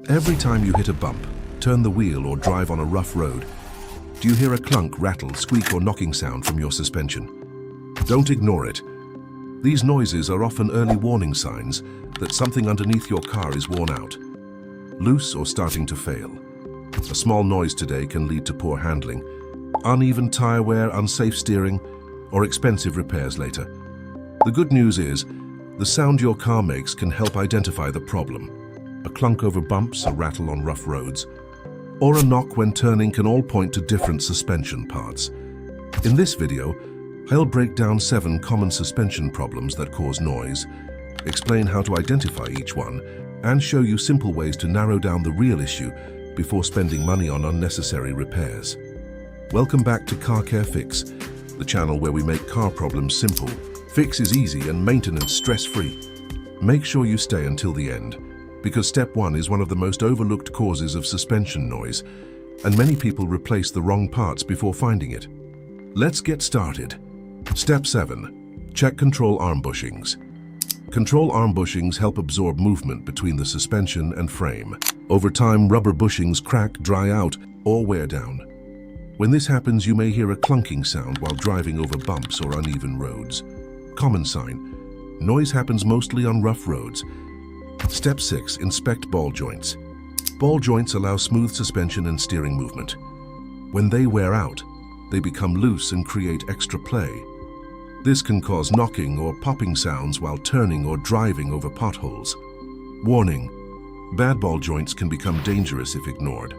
Every time you hit a bump, turn the wheel or drive on a rough road, do you hear a clunk, rattle, squeak or knocking sound from your suspension? Don't ignore it. These noises are often early warning signs that something underneath your car is worn out, loose or starting to fail. A small noise today can lead to poor handling, uneven tire wear, unsafe steering, or expensive repairs later. The good news is, the sound your car makes can help identify the problem. A clunk over bumps, a rattle on rough roads, or a knock when turning can all point to different suspension parts. In this video, I'll break down 7 common suspension problems that cause noise, explain how to identify each one, and show you simple ways to narrow down the real issue before spending money on unnecessary repairs. Welcome back to Car Care Fix, the channel where we make car problems simple. Fix is easy and maintenance stress-free. Make sure you stay until the end, because step 1 is one of the most overlooked causes of suspension noise, and many people replace the wrong parts before finding it. Let's get started. Step 7. Check control arm bushings. Control arm bushings help absorb movement between the suspension and frame. Over time, rubber bushings crack, dry out, or wear down. When this happens, you may hear a clunking sound while driving over bumps or uneven roads. Common sign. Noise happens mostly on rough roads. Step 6. Inspect ball joints. Ball joints allow smooth suspension and steering movement. When they wear out, they become loose and create extra play. This can cause knocking or popping sounds while turning or driving over potholes. Warning: bad ball joints can become dangerous if ignored.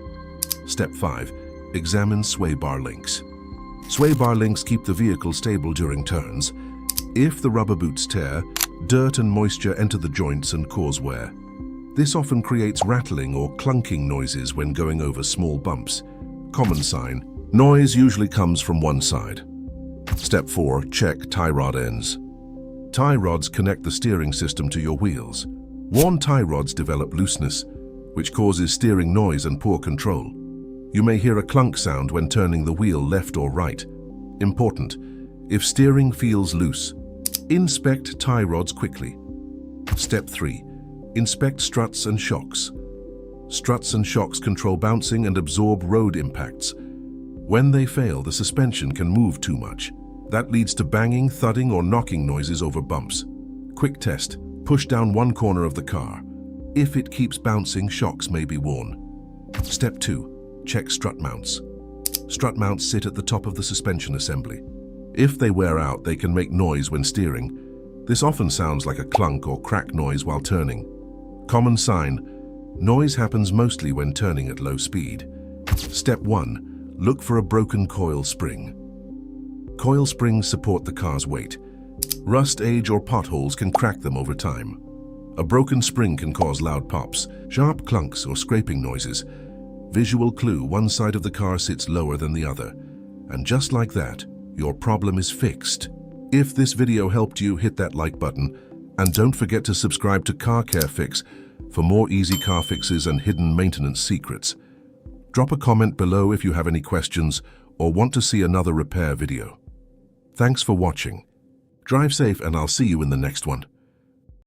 Step 5. Examine sway bar links. Sway bar links keep the vehicle stable during turns. If the rubber boots tear, dirt and moisture enter the joints and cause wear. This often creates rattling or clunking noises when going over small bumps. Common sign: noise usually comes from one side. Step 4. Check tie rod ends. Tie rods connect the steering system to your wheels. Worn tie rods develop looseness, which causes steering noise and poor control. You may hear a clunk sound when turning the wheel left or right. Important: if steering feels loose, inspect tie rods quickly. Step 3. Inspect struts and shocks. Struts and shocks control bouncing and absorb road impacts. When they fail, the suspension can move too much. That leads to banging, thudding, or knocking noises over bumps. Quick test: push down one corner of the car. If it keeps bouncing, shocks may be worn. Step 2. Check strut mounts. Strut mounts sit at the top of the suspension assembly. If they wear out, they can make noise when steering. This often sounds like a clunk or crack noise while turning. Common sign: noise happens mostly when turning at low speed. Step 1. Look for a broken coil spring. Coil springs support the car's weight. Rust, age, or potholes can crack them over time. A broken spring can cause loud pops, sharp clunks, or scraping noises. Visual clue: one side of the car sits lower than the other. And just like that, your problem is fixed. If this video helped you, hit that like button, and don't forget to subscribe to Car Care Fix for more easy car fixes and hidden maintenance secrets. Drop a comment below if you have any questions or want to see another repair video. Thanks for watching. Drive safe, and I'll see you in the next one.